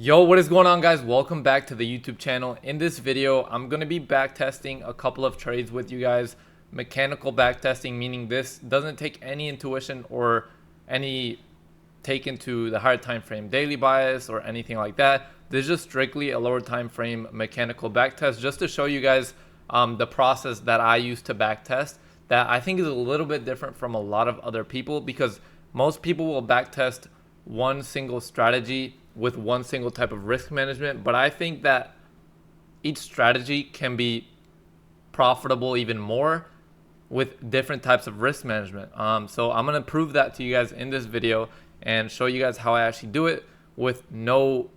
Yo, what is going on, guys? Welcome back to the YouTube channel. In this video, I'm going to be back testing a couple of trades with you guys. Mechanical back testing, meaning this doesn't take any intuition or any take into the higher time frame daily bias or anything like that. This is just strictly a lower time frame mechanical back test, just to show you guys the process that I use to back test, that I think is a little bit different from a lot of other people, because most people will back test one single strategy with one single type of risk management. But I think that each strategy can be profitable even more with different types of risk management. So I'm going to prove that to you guys in this video and show you guys how I actually do it with no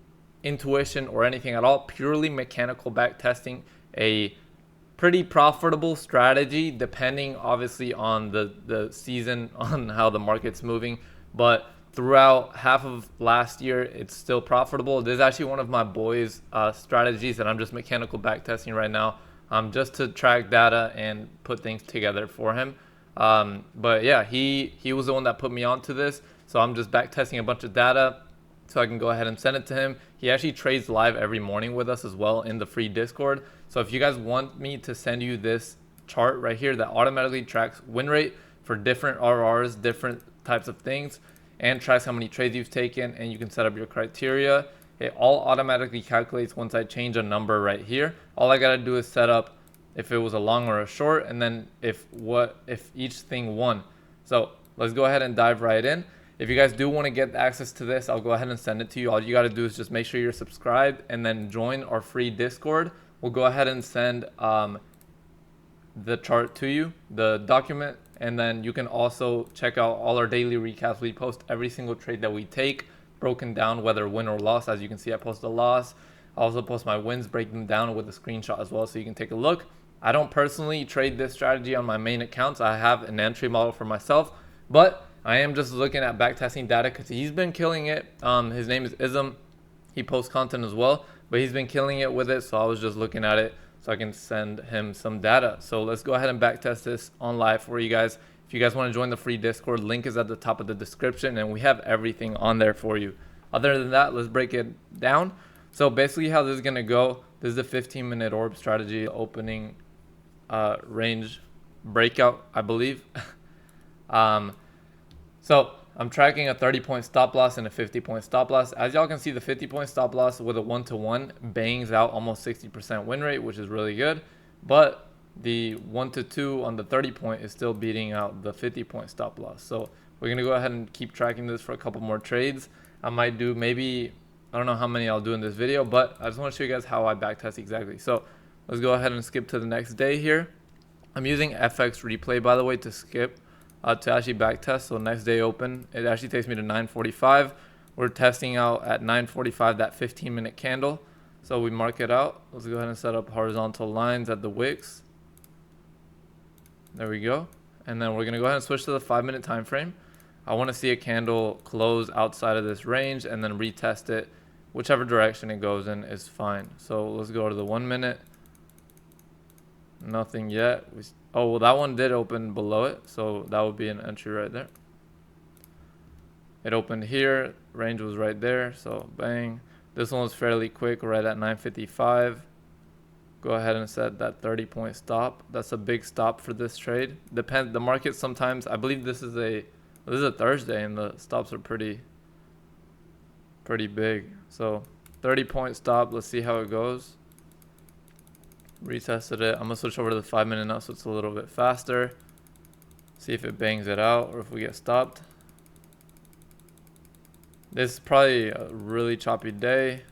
intuition or anything at all, purely mechanical back testing. A pretty profitable strategy, depending obviously on the season, on how the market's moving. But throughout half of last year, it's still profitable. This is actually one of my boys' strategies that I'm just mechanical back testing right now, just to track data and put things together for him. But yeah, he was the one that put me onto this, so I'm just back testing a bunch of data so I can go ahead and send it to him. He actually trades live every morning with us as well in the free Discord. So if you guys want me to send you this chart right here that automatically tracks win rate for different RRs, different types of things, and tracks how many trades you've taken, and you can set up your criteria. It all automatically calculates once I change a number right here. All I gotta do is set up if it was a long or a short, and then if each thing won. So let's go ahead and dive right in. If you guys do want to get access to this, I'll go ahead and send it to you. All you got to do is just make sure you're subscribed and then join our free Discord. We'll go ahead and send the chart to you, the document, and then you can also check out all our daily recaps. We post every single trade that we take, broken down whether win or loss. As you can see, I post a loss. I also post my wins, break them down with a screenshot as well, so you can take a look. I don't personally trade this strategy on my main accounts. I have an entry model for myself, but I am just looking at backtesting data because he's been killing it. His name is Ism. He posts content as well, but he's been killing it with it. So I was just looking at it so I can send him some data. So let's go ahead and backtest this on live for you guys. If you guys want to join the free Discord, link is at the top of the description, and we have everything on there for you. Other than that, let's break it down. So basically how this is going to go, this is the 15-minute orb strategy, opening range breakout, I believe. So I'm tracking a 30-point stop loss and a 50-point stop loss. As y'all can see, the 50-point stop loss with a 1-to-1 bangs out almost 60% win rate, which is really good. But the 1-to-2 on the 30-point is still beating out the 50-point stop loss. So we're going to go ahead and keep tracking this for a couple more trades. I might do maybe, I don't know how many I'll do in this video, but I just want to show you guys how I backtest exactly. So let's go ahead and skip to the next day here. I'm using FX replay, by the way, to skip. To actually backtest. So next day open, it actually takes me to 9:45. We're testing out at 9:45 that 15-minute candle. So we mark it out. Let's go ahead and set up horizontal lines at the wicks. There we go. And then we're gonna go ahead and switch to the 5-minute time frame. I want to see a candle close outside of this range and then retest it. Whichever direction it goes in is fine. So let's go to the 1 minute. Nothing yet. Oh, well, that one did open below it, so that would be an entry right there. It opened here, range was right there, so bang. This one was fairly quick, right at 9:55. Go ahead and set that 30-point stop. That's a big stop for this trade. The market sometimes, I believe this is a Thursday, and the stops are pretty big. So 30-point stop. Let's see how it goes. Retested it. I'm gonna switch over to the 5-minute now, so it's a little bit faster. See if it bangs it out or if we get stopped. This is probably a really choppy day.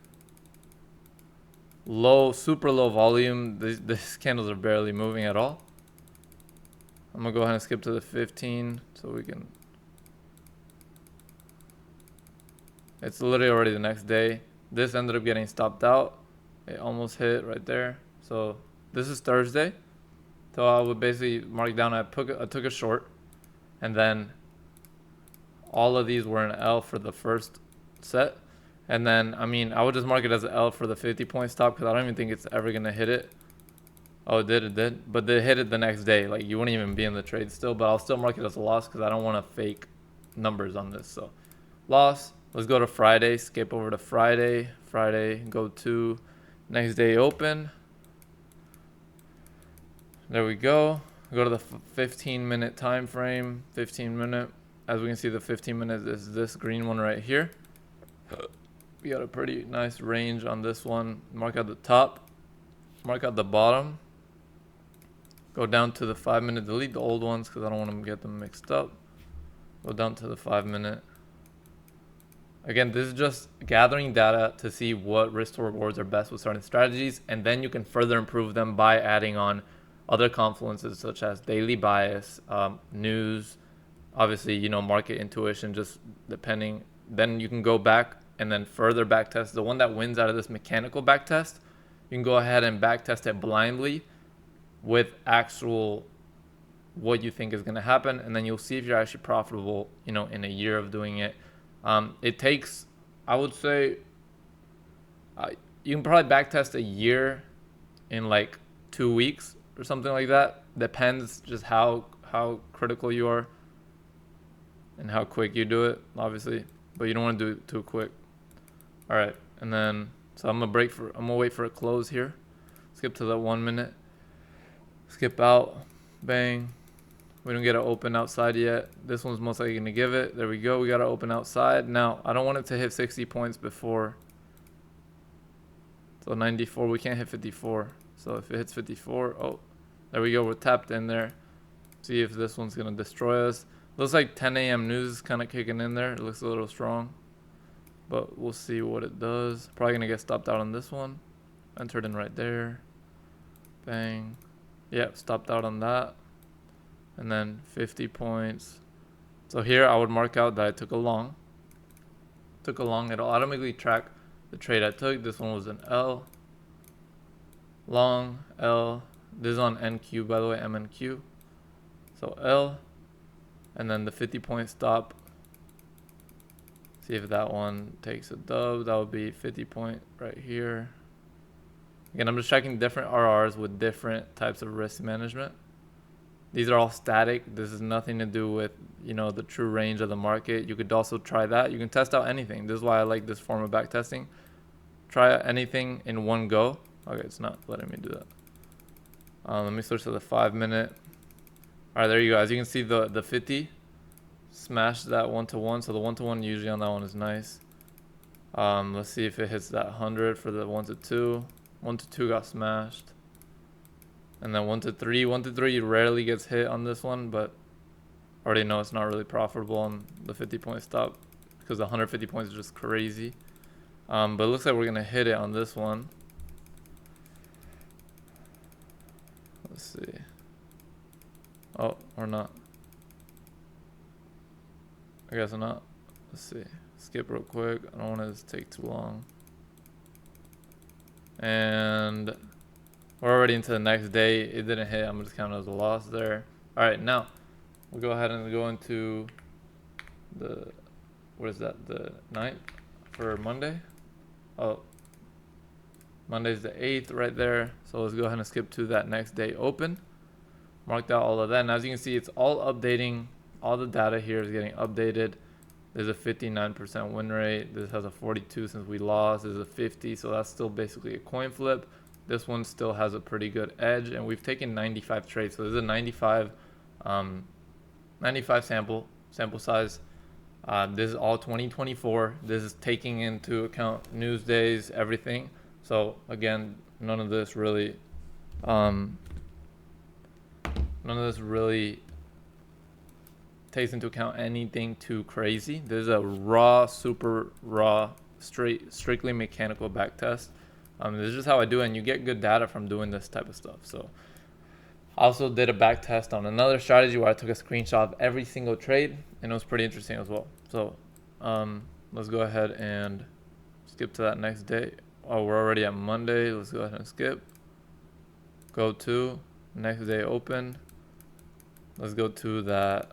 Super low volume. These candles are barely moving at all. I'm gonna go ahead and skip to the 15 so we can. It's literally already the next day. This ended up getting stopped out. It almost hit right there. So this is Thursday. So I would basically mark down, I took a short, and then all of these were an L for the first set. And then, I mean, I would just mark it as an L for the 50-point stop because I don't even think it's ever going to hit it. Oh, it did. But they hit it the next day. Like, you wouldn't even be in the trade still, but I'll still mark it as a loss because I don't want to fake numbers on this. So loss, Let's go to Friday, skip over to Friday. Friday, go to next day open. There we go. Go to the 15-minute time frame, 15-minute. As we can see, the 15 minutes is this green one right here. We got a pretty nice range on this one. Mark out the top, mark out the bottom. Go down to the 5-minute, delete the old ones because I don't want to get them mixed up. Go down to the 5-minute. Again, this is just gathering data to see what risk to rewards are best with certain strategies, and then you can further improve them by adding on other confluences such as daily bias, news, obviously, you know, market intuition, just depending. Then you can go back and then further backtest. The one that wins out of this mechanical backtest, you can go ahead and backtest it blindly with actual what you think is going to happen, and then you'll see if you're actually profitable, you know, in a year of doing it. It takes, I would say, you can probably backtest a year in like 2 weeks or something like that. Depends just how critical you are and how quick you do it, obviously, but you don't want to do it too quick. All right, and then so I'm gonna wait for a close here. Skip to the 1 minute. Skip out, bang. We don't get an open outside yet. This one's most likely gonna give it. There we go. We got to open outside. Now I don't want it to hit 60 points before. So 94. We can't hit 54. So if it hits 54, oh, there we go. We're tapped in there. See if this one's gonna destroy us. Looks like 10 a.m. news is kind of kicking in there. It looks a little strong, but we'll see what it does. Probably gonna get stopped out on this one. Entered in right there. Bang. Yep, stopped out on that. And then 50 points. So here I would mark out that I took a long. It'll automatically track the trade I took. This one was an L. Long, L. This is on NQ, by the way, MNQ. So L. And then the 50-point stop. See if that one takes a dub. That would be 50 point right here. Again, I'm just checking different RRs with different types of risk management. These are all static. This has nothing to do with, you know, the true range of the market. You could also try that. You can test out anything. This is why I like this form of backtesting. Try anything in one go. Okay, it's not letting me do that. Let me switch to the 5-minute. All right, there you go. As you can see, the 50 smashed that 1-to-1. So the 1-to-1 usually on that one is nice. Let's see if it hits that 100 for the 1-to-2. 1-to-2 got smashed. And then 1-to-3. 1-to-3 rarely gets hit on this one, but I already know it's not really profitable on the 50-point stop because the 150 points is just crazy. But it looks like we're going to hit it on this one. Let's see. Oh, or not. I guess not. Let's see. Skip real quick. I don't want it to take too long. And we're already into the next day. It didn't hit. I'm just counting as a loss there. All right, now we'll go ahead and go into the, what is that? The 9th for Monday. Oh, Monday's the 8th right there. So let's go ahead and skip to that next day open. Marked out all of that. And as you can see, it's all updating. All the data here is getting updated. There's a 59% win rate. This has a 42 since we lost. There's a 50, so that's still basically a coin flip. This one still has a pretty good edge, and we've taken 95 trades. So this is a 95 sample size. This is all 2024. This is taking into account news days, everything. So again, none of this really takes into account anything too crazy. This is a raw, super raw, strictly mechanical back test. This is just how I do it, and you get good data from doing this type of stuff. So I also did a back test on another strategy where I took a screenshot of every single trade, and it was pretty interesting as well. So let's go ahead and skip to that next day. Oh, we're already at Monday. Let's go ahead and skip. Go to next day open. Let's go to that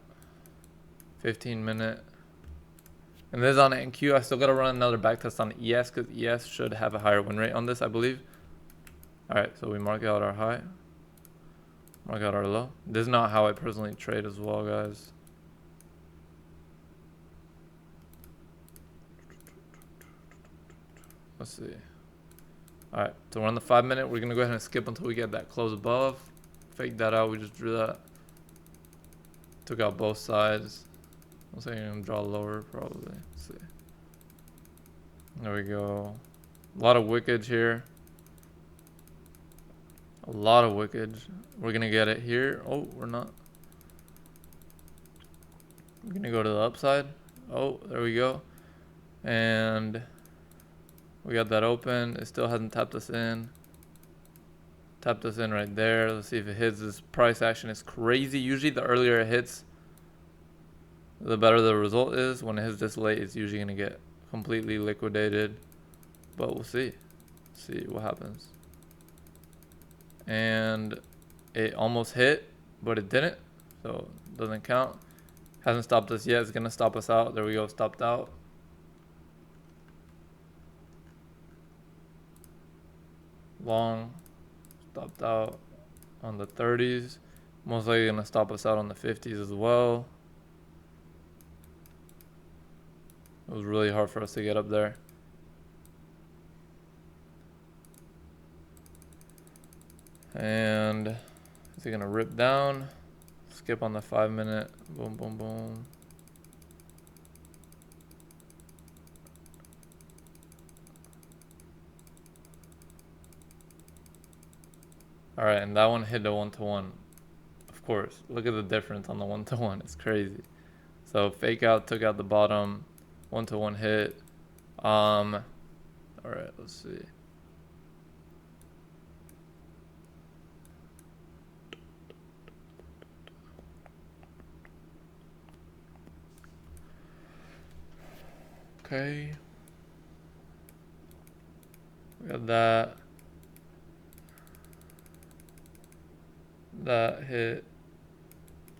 15-minute. And this is on NQ. I still got to run another backtest on ES because ES should have a higher win rate on this, I believe. All right, so we mark out our high. Mark out our low. This is not how I personally trade as well, guys. Let's see. All right, so we're on the 5 minute. We're gonna go ahead and skip until we get that close above. Fake that out. We just drew that. Took out both sides. Looks like I'm gonna draw lower probably. Let's see. There we go. A lot of wickage here. A lot of wickage. We're gonna get it here. Oh, we're not. We're gonna go to the upside. Oh, there we go. And we got that open. It still hasn't tapped us in. Tapped us in right there. Let's see if it hits. This price action is crazy. Usually the earlier it hits, the better the result is. When it hits this late, it's usually gonna get completely liquidated. But we'll see. See what happens. And it almost hit, but it didn't. So it doesn't count. Hasn't stopped us yet. It's gonna stop us out. There we go. Stopped out. Long. Stopped out on the 30s. Most likely gonna stop us out on the 50s as well. It was really hard for us to get up there. And is it gonna rip down? Skip on the 5 minute. Boom, boom, boom. All right, and that one hit the 1-to-1. Of course, look at the difference on the 1-to-1. It's crazy. So fake out, took out the bottom. 1-to-1 hit. All right, let's see. Okay. We got that. That hit.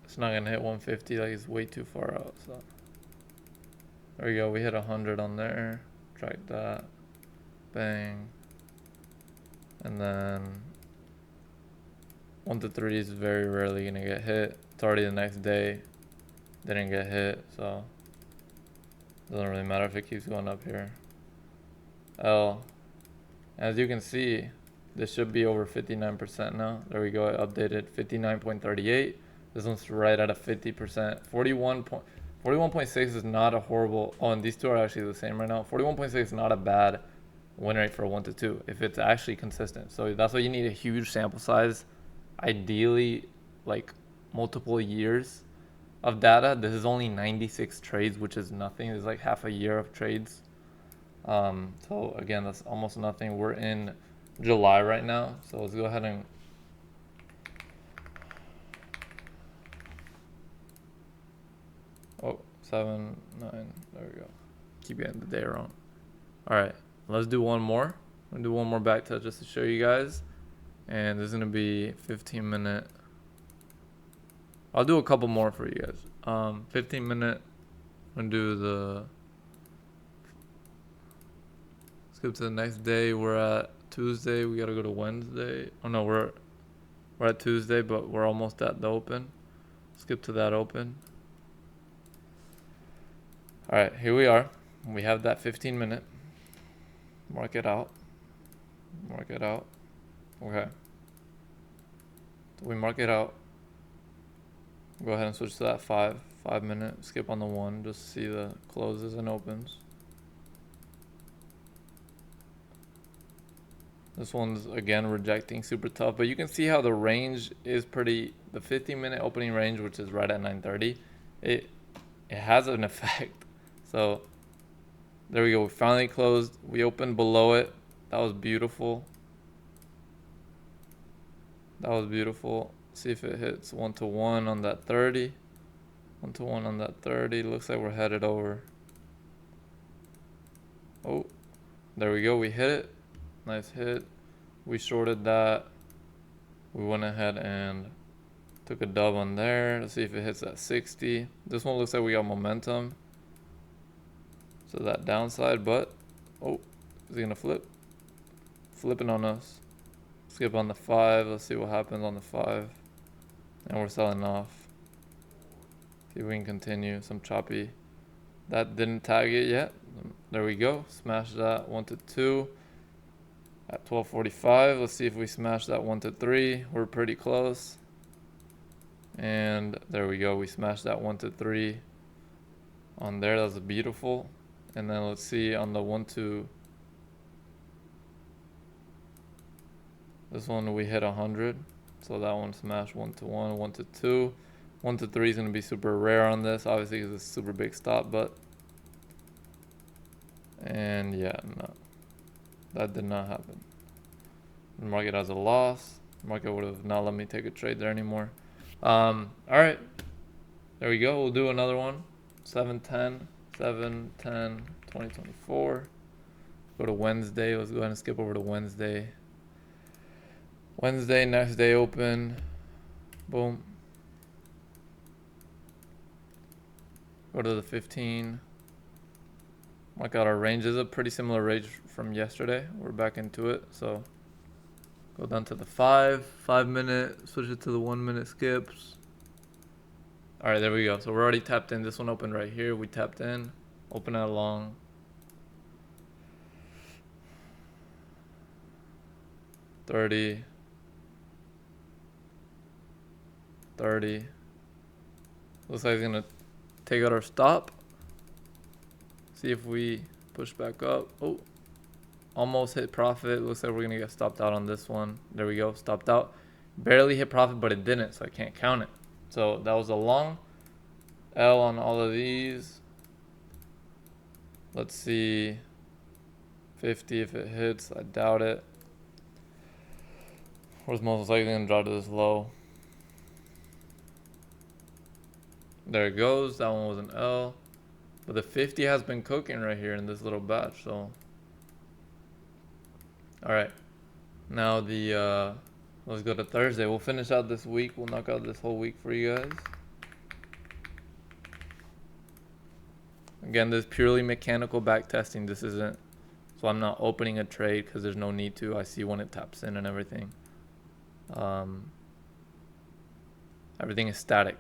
It's not gonna hit 150, like it's way too far out. So there we go. We hit 100 on there. Track that. Bang. And then 1-to-3 is very rarely gonna get hit. It's already the next day. Didn't get hit, so doesn't really matter if it keeps going up here. L. As you can see, this should be over 59% now. There we go. I updated 59.38. This one's right at a 50%. 41.6 is not a horrible. Oh, and these two are actually the same right now. 41.6 is not a bad win rate for 1-to-2 if it's actually consistent. So that's why you need a huge sample size. Ideally, like multiple years of data. This is only 96 trades, which is nothing. It's like half a year of trades. So again, that's almost nothing. We're in July right now, so let's go ahead and oh, 7, 9, there we go. Keep getting the day wrong. All right, let's do one more. I'm gonna do one more back test just to show you guys, and this is gonna be 15-minute. I'll do a couple more for you guys. 15-minute. I'm gonna do the. Skip to the next day. We're at Tuesday. We gotta go to Wednesday. Oh no, we're at Tuesday, but we're almost at the open. Skip to that open. All right, here we are. We have that 15-minute. Mark it out. Mark it out. Okay. So we mark it out. Go ahead and switch to that 5-minute. Skip on the 1. Just see the closes and opens. This one's again rejecting, super tough, but you can see how the range is pretty. The 15-minute opening range, which is right at 930, it has an effect. So there we go. We finally closed. We opened below it. That was beautiful. That was beautiful. See if it hits 1-to-1 on that 30. 1-to-1 on that 30. Looks like we're headed over. Oh, there we go. We hit it. Nice hit. We shorted that. We went ahead and took a dub on there. Let's see if it hits at 60. This one looks like we got momentum. So that downside, but oh, is it gonna flip? Flipping on us. Skip on the 5. Let's see what happens on the 5. And we're selling off. See if we can continue. Some choppy. That didn't tag it yet. There we go. Smash that 1 to 2 at 12:45. Let's see if we smash that 1 to 3. We're pretty close. And there we go. We smashed that 1 to 3 on there. That was beautiful. And then let's see on the 1 to this one we hit 100. So that one smashed 1 to 1, 1 to 2. 1 to 3 is going to be super rare on this, obviously, because it's a super big stop, but and yeah, no, that did not happen. The market has a loss. The market would have not let me take a trade there anymore. All right, there we go. We'll do another one. 7/10, 2024. Go to Wednesday. Let's go ahead and skip over to Wednesday. Wednesday, next day open. Boom. Go to the 15. Mark out our range. This is a pretty similar range from yesterday. We're back into it. So go down to the 5-minute, switch it to the 1-minute skips. All right, there we go. So we're already tapped in. This one opened right here. We tapped in, open it long. 30. Looks like it's gonna take out our stop. See if we push back up. Oh, almost hit profit. Looks like we're gonna get stopped out on this one. There we go, stopped out. Barely hit profit, but it didn't, so I can't count it. So that was a long L on all of these. Let's see 50 if it hits. I doubt it. We're most likely gonna drop to this low. There it goes. That one was an L. But the 50 has been cooking right here in this little batch, so. All right. Now let's go to Thursday. We'll finish out this week. We'll knock out this whole week for you guys. Again, this is purely mechanical back testing. This isn't, so I'm not opening a trade because there's no need to. I see when it taps in and everything. Everything is static.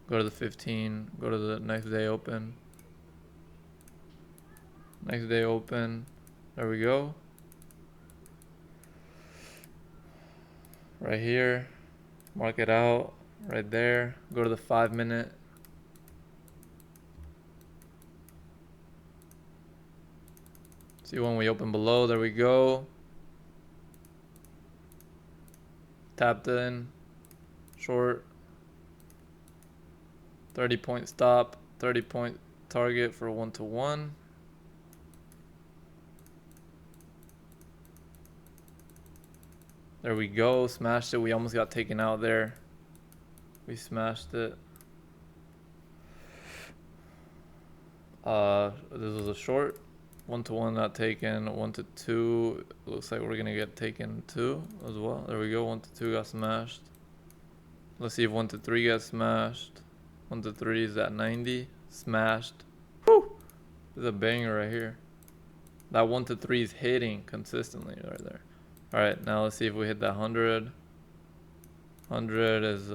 Go to the 15, go to the next day open. Next day open, there we go. Right here, mark it out, right there. Go to the 5-minute. See when we open below, there we go. Tapped in, short. 30-point stop, 30-point target for 1 to 1. There we go, smashed it. We almost got taken out there. We smashed it. This was a short. 1 to 1 not taken. 1 to 2. Looks like we're gonna get taken 2 as well. There we go. 1 to 2 got smashed. Let's see if 1 to 3 got smashed. 1 to 3 is at 90. Smashed. Whew! There's a banger right here. That 1 to 3 is hitting consistently right there. Alright, now let's see if we hit that 100. 100 is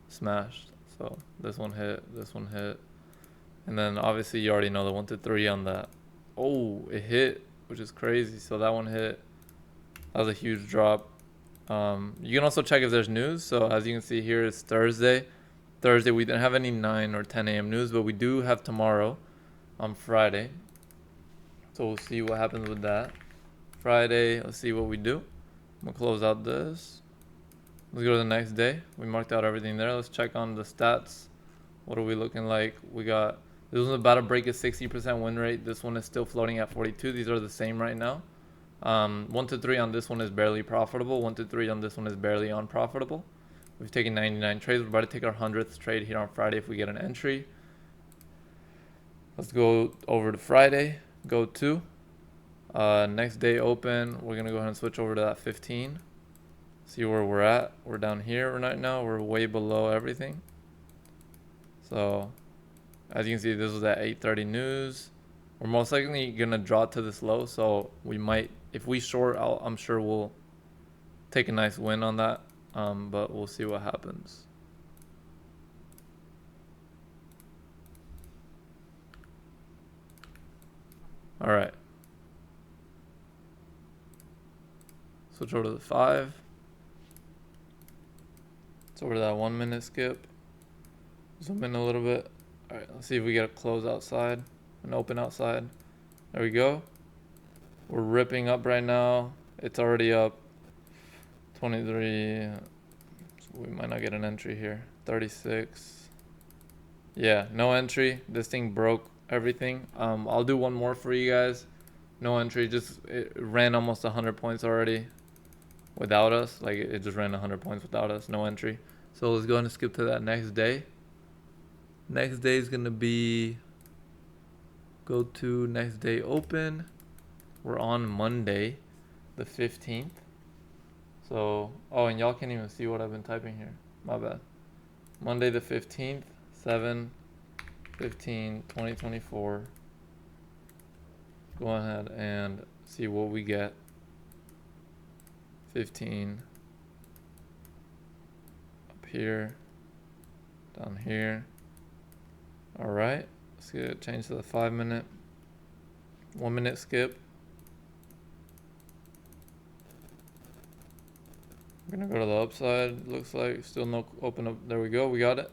smashed. So this one hit, this one hit. And then obviously you already know the 1 to 3 on that. Oh, it hit, which is crazy. So that one hit. That was a huge drop. You can also check if there's news. So as you can see here, it's Thursday. Thursday we didn't have any 9 or 10 a.m. news, but we do have tomorrow on Friday. So we'll see what happens with that. Friday, let's see what we do. I'm gonna close out this. Let's go to the next day. We marked out everything there. Let's check on the stats. What are we looking like? We got, this one's about to break a 60% win rate. This one is still floating at 42. These are the same right now. 1 to 3 on this one is barely profitable. 1 to 3 on this one is barely unprofitable. We've taken 99 trades. We're about to take our 100th trade here on Friday if we get an entry. Let's go over to Friday. Go to next day open. We're gonna go ahead and switch over to that 15. See where we're at. We're down here right now. We're way below everything. So as you can see, this was at 8:30 news. We're most likely gonna draw to this low. So we might, if we short, I'm sure we'll take a nice win on that. But we'll see what happens. All right. Switch over to the 5. Let's over to that 1 minute skip. Zoom in a little bit. All right, let's see if we get a close outside, an open outside. There we go. We're ripping up right now. It's already up 23. So we might not get an entry here. 36. Yeah, no entry. This thing broke everything. I'll do one more for you guys. No entry. Just it ran almost 100 points already without us. Like it just ran 100 points without us. No entry. So let's go ahead and skip to that next day. Next day is gonna be, go to next day open. We're on Monday, the 15th. So, oh, and y'all can't even see what I've been typing here. My bad. Monday the 15th, 7/15/2024. Go ahead and see what we get. 15. Up here. Down here. All right. Let's get it changed to the 5 minute. 1 minute skip. We're gonna go to the upside. Looks like still no open up. There we go. We got it.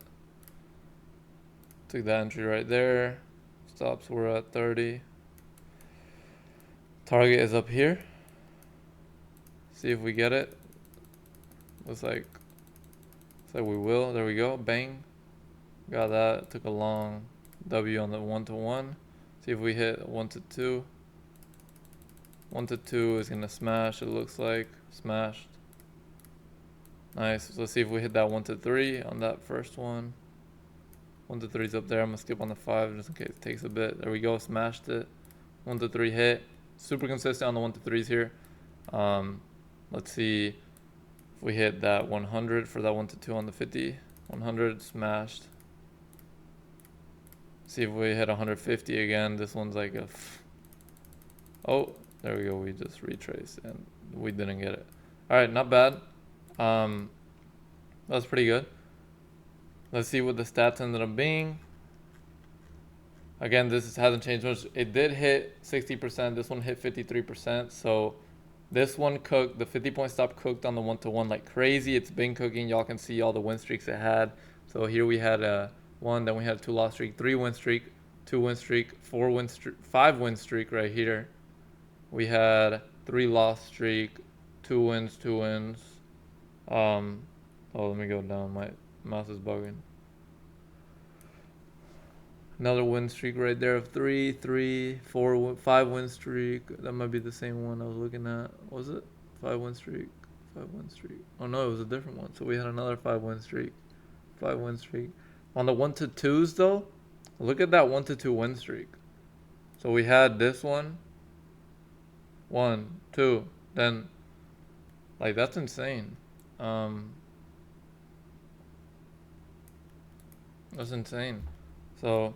Took that entry right there. Stops were at 30. Target is up here. See if we get it. Looks like we will. There we go. Bang. Got that. Took a long W on the 1-to-1. See if we hit 1-to-2. 1-to-2 is gonna smash. It looks like smashed. Nice. So let's see if we hit that 1-to-3 on that first one. 1-to-3 is up there. I'm gonna skip on the 5 just in case it takes a bit. There we go. Smashed it. 1-to-3 hit. Super consistent on the 1-to-3s here. Let's see if we hit that 100 for that 1-to-2 on the 50. 100 smashed. See if we hit 150 again. This one's like a oh, there we go. We just retraced and we didn't get it. All right, not bad. That's pretty good. Let's see what the stats ended up being. Again, hasn't changed much. It did hit 60%. This one hit 53%. So this one cooked. The 50-point stop cooked on the 1-to-1 like crazy. It's been cooking. Y'all can see all the win streaks it had. So here we had a 1, then we had a 2 loss streak, 3 win streak, 2 win streak, 4 win streak, 5 win streak right here. We had 3 loss streak, 2 wins, 2 wins. Oh, let me go down. My mouse is bugging. Another win streak right there of 3, 3, 4, 5 win streak. That might be the same one I was looking at. Was it? 5 win streak. 5 win streak. Oh no, it was a different one. So we had another 5 win streak. 5 win streak. On the 1-to-2s though, look at that 1-to-2 win streak. So we had this one. 1, 2, then like that's insane. That's insane. So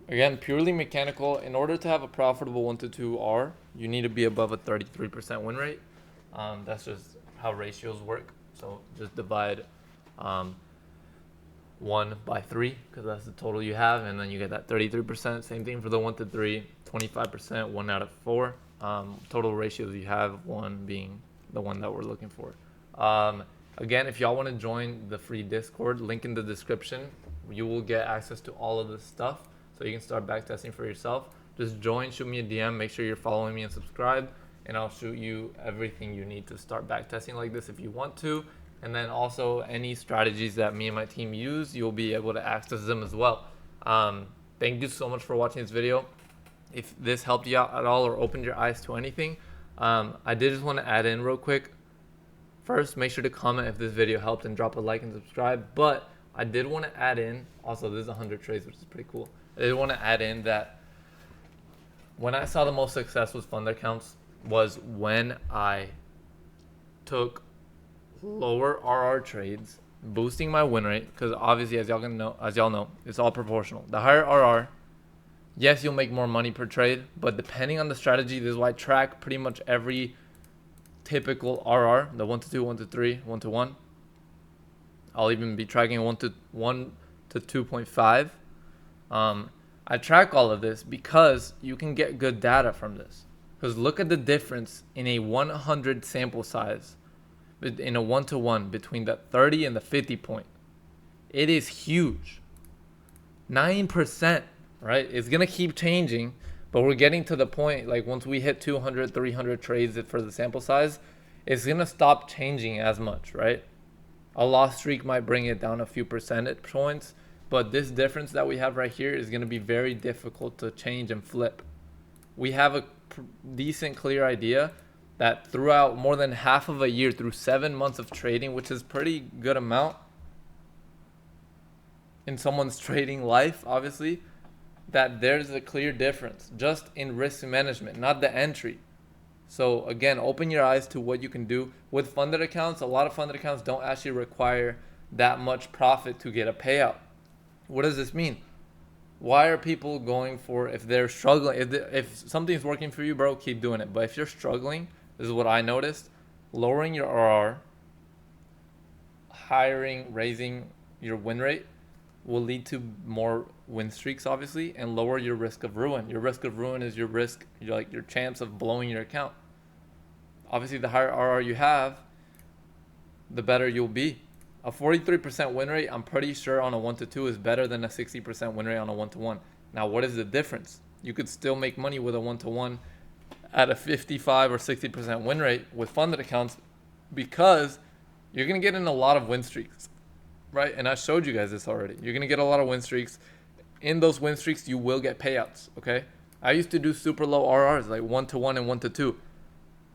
again, purely mechanical. In order to have a profitable 1-to-2 R, you need to be above a 33% win rate. That's just how ratios work. So just divide 1 by 3 because that's the total you have, and then you get that 33%. Same thing for the 1-to-3, 25%, 1 out of 4. Total ratios you have, 1 being the one that we're looking for. Again, if y'all want to join the free Discord, link in the description. You will get access to all of this stuff, so you can start backtesting for yourself. Just join, shoot me a DM, make sure you're following me and subscribe, and I'll shoot you everything you need to start backtesting like this if you want to. And then also any strategies that me and my team use, you'll be able to access them as well. Thank you so much for watching this video. If this helped you out at all or opened your eyes to anything, I did just want to add in real quick. First, make sure to comment if this video helped and drop a like and subscribe. But I did want to add in, also this is 100 trades, which is pretty cool. I did want to add in that when I saw the most success with fund accounts was when I took lower RR trades, boosting my win rate, because obviously as y'all know, it's all proportional. The higher RR, yes, you'll make more money per trade, but depending on the strategy, this is why I track pretty much every typical RR, the 1-to-2, 1-to-3, 1-to-1. I'll even be tracking 1 to 2.5. I track all of this because you can get good data from this. Because look at the difference in a 100 sample size, in a 1-to-1 between the 30 and the 50 point. It is huge. 9%, right? It's going to keep changing, but we're getting to the point, like once we hit 200, 300 trades for the sample size, it's going to stop changing as much, right? A loss streak might bring it down a few percentage points, but this difference that we have right here is going to be very difficult to change and flip. We have a decent, clear idea that throughout more than half of a year, through 7 months of trading, which is pretty good amount in someone's trading life, obviously, that there's a clear difference just in risk management, not the entry. So again, open your eyes to what you can do with funded accounts. A lot of funded accounts don't actually require that much profit to get a payout. What does this mean? Why are people going for, if they're struggling, if something's working for you, bro, keep doing it. But if you're struggling, this is what I noticed, lowering your RR, raising your win rate will lead to more win streaks, obviously, and lower your risk of ruin. Your risk of ruin is your chance of blowing your account. Obviously, the higher RR you have, the better you'll be. A 43% win rate, I'm pretty sure on a 1-to-2 is better than a 60% win rate on a 1-to-1. Now, what is the difference? You could still make money with a 1-to-1 at a 55 or 60% win rate with funded accounts because you're going to get in a lot of win streaks, right? And I showed you guys this already. You're going to get a lot of win streaks. In those win streaks, you will get payouts, okay? I used to do super low RRs, like 1-to-1 and 1-to-2.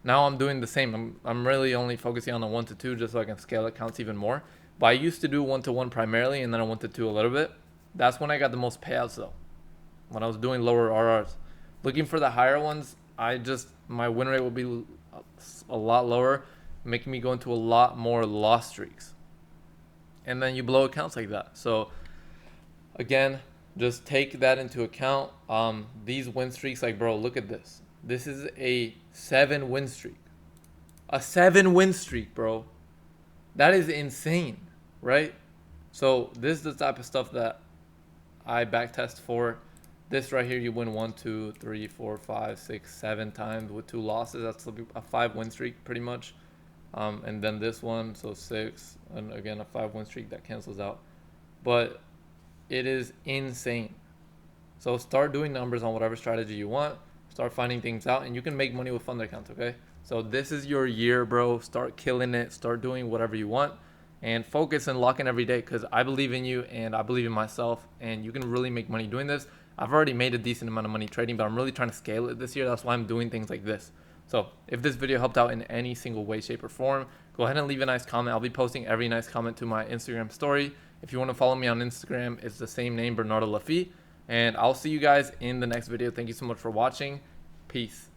Now I'm doing the same. I'm really only focusing on the 1-to-2 just so I can scale accounts even more. But I used to do 1-to-1 primarily, and then I 1-to-2 a little bit. That's when I got the most payouts though, when I was doing lower RRs. Looking for the higher ones, my win rate will be a lot lower, making me go into a lot more loss streaks. And then you blow accounts like that. So again, just take that into account. These win streaks, like, bro, look at this. This is a 7 win streak. A 7 win streak, bro. That is insane, right? So this is the type of stuff that I backtest for. This right here, you win 1, 2, 3, 4, 5, 6, 7 times with 2 losses. That's a 5 win streak pretty much. And then this one, so 6, and again a 5 win streak that cancels out. But it is insane. So start doing numbers on whatever strategy you want. Start finding things out, and you can make money with funded accounts, okay? So this is your year, bro. Start killing it. Start doing whatever you want, and focus and lock in every day, because I believe in you and I believe in myself, and you can really make money doing this. I've already made a decent amount of money trading, but I'm really trying to scale it this year. That's why I'm doing things like this. So if this video helped out in any single way, shape, or form, go ahead and leave a nice comment. I'll be posting every nice comment to my Instagram story. If you want to follow me on Instagram, it's the same name, Bernardo Lafitte. And I'll see you guys in the next video. Thank you so much for watching. Peace.